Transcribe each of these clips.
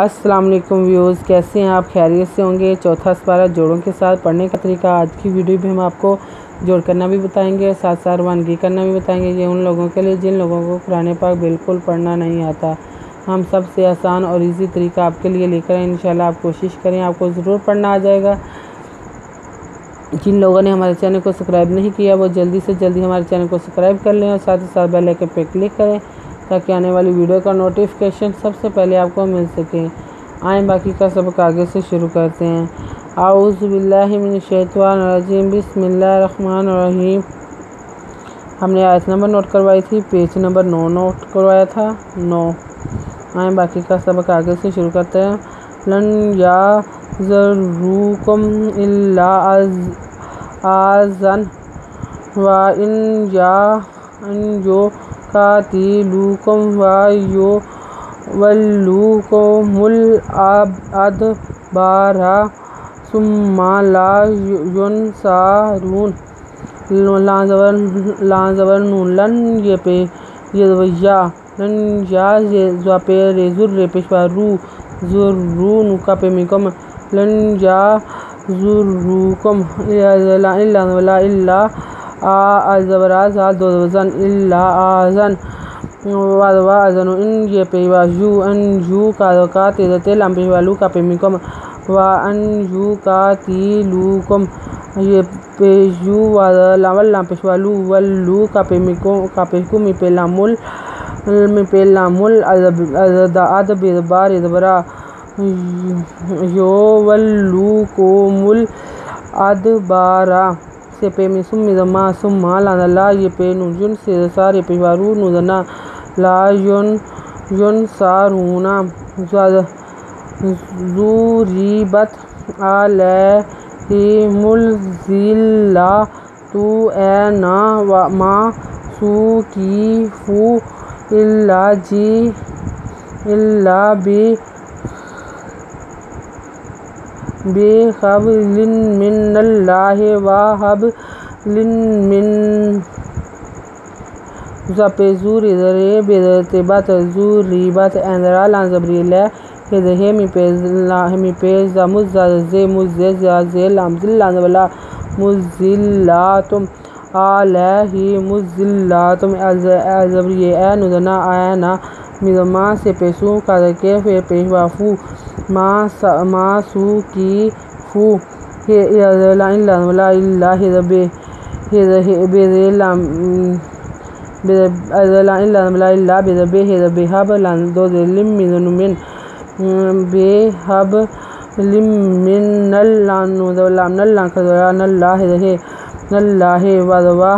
السلام علیکم ویوز، کیسے ہیں آپ؟ خیریت سے ہوں گے۔ چوتھا سپارہ جوڑوں کے ساتھ پڑھنے کا طریقہ آج کی ویڈیو بھی ہم آپ کو جوڑ کرنا بھی بتائیں گے، ساتھ ساتھ روانگی کرنا بھی بتائیں گے۔ یہ ان لوگوں کے لیے جن لوگوں کو قرآن پاک بالکل پڑھنا نہیں آتا، ہم سب سے آسان اور ایزی طریقہ آپ کے لیے لے کر آئیں۔ انشاءاللہ آپ کوشش کریں، آپ کو ضرور پڑھنا آ جائے گا۔ جن لوگوں نے ہمارے چینل کو سبسکرائب نہیں کیا وہ جلدی سے جلدی ہمارے چینل کو سبسکرائب کر لیں اور ساتھ ہی ساتھ بیل آئکن پہ کلک کریں تاکہ آنے والی ویڈیو کا نوٹیفیکیشن سب سے پہلے آپ کو مل سکے۔ آئیں باقی کا سبق آگے سے شروع کرتے ہیں۔ اعوذ باللہ من الشیطان الرجیم، بسم اللہ الرحمن الرحیم۔ ہم نے آیت نمبر نوٹ کروائی تھی، پیج نمبر 9 نوٹ کروایا تھا، 9۔ آئیں باقی کا سبق آگے سے شروع کرتے ہیں۔ لن یضروکم الا اذًا وإن یقاتلوکم ویولوکم الادبار ثم لا ینصرون۔ لن یا پہ ریزر پیشوا رو کا پہ میکم لن یضروکم الا الزبرا زال دو وزن الا اذن وادوا اذن ان یہ پہ یو کا تیزتے لام پیشوالو کا پہ میکم وان یو کا تیلوکم یہ پہ یو لام پیشوالو ولو کا پہ میکم پہ لامل ادبار ادبرا یو ولوکم الادبارا سے پہ میسم مزما سما لا یہ پہ نون سے سار یہ پیشوارو نوزنا لا ینصارونا ضُرِبَتْ عَلَیہم الذِّلَّةُ أَیْنَمَا ثُقِفُوا إِلَّا بِحَبْلٍ مِّنَ اللَّهِ وَحَبْلٍ مِّن ضُرِبَتْ اندرا لان زبری لے ہدہ می پہ زمز زے مزے زے لام ذل لان ولا مزلاتم علیہم الذلاتم زبری اے نذنا اینا مزما سے پیسو کا کے پیشوافو ما سو کی فو لان ولا الا ہدہ بے لام بحب لان دو لم من بحب لم لان لان کھدرا اللہ اللہ وادوا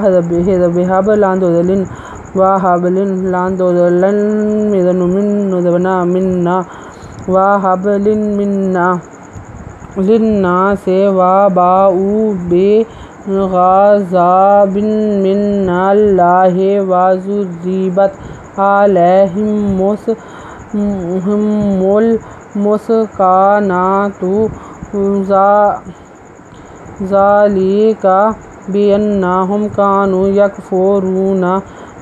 بحب لان دو لن وحب لان دو لن من بنا منا وحب منا لنا سے وباؤ بے غضب من اللہ وضربت علیہم المسکنۃ ذالک بأنہم کانوا یکفرون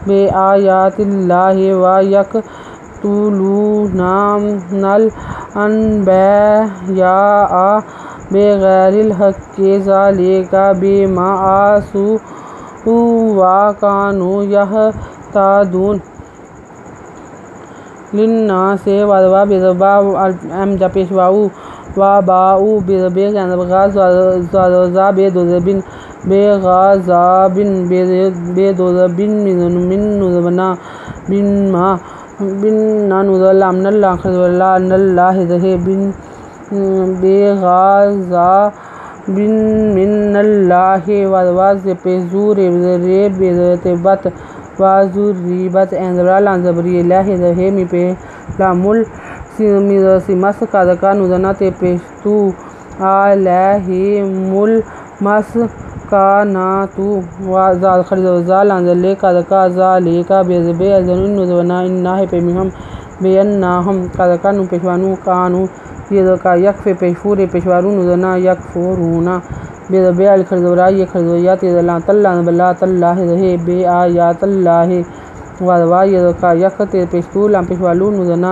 بآیات اللہ ویقتلون الانبیاء بغیر الحق ذالک بما عصوا وکانوا یعتدون۔ للناس وادوا بذبا ام جا پیشواؤ وباؤ بے غضب بے دوزبن بے غضب بے دوزبن من نذبنا بن نذلام نلان خذلا نلہ دہ بن بے غضب من اللہ وادوا سے پہ زور بت وضربت اندرا لان زبری لہ دہ می پہ لامل سمس کا نوزنا تے پیشتو علیہم المسکنۃ زال خرید زالان ذلے کا ذالے کا بے ازن نوزنا انہ پہ ہم بے انہم کا نو پیشوانو کانو یہ کا یک پہ پیشفور پیشوارو نوزنا یکفرونا بے خرید یہ خریدویات لان تلان بلا تلہ دہ بے آیات اللہ وادوا کا یک تے پیشتو لام پیشوالو نوزنا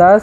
10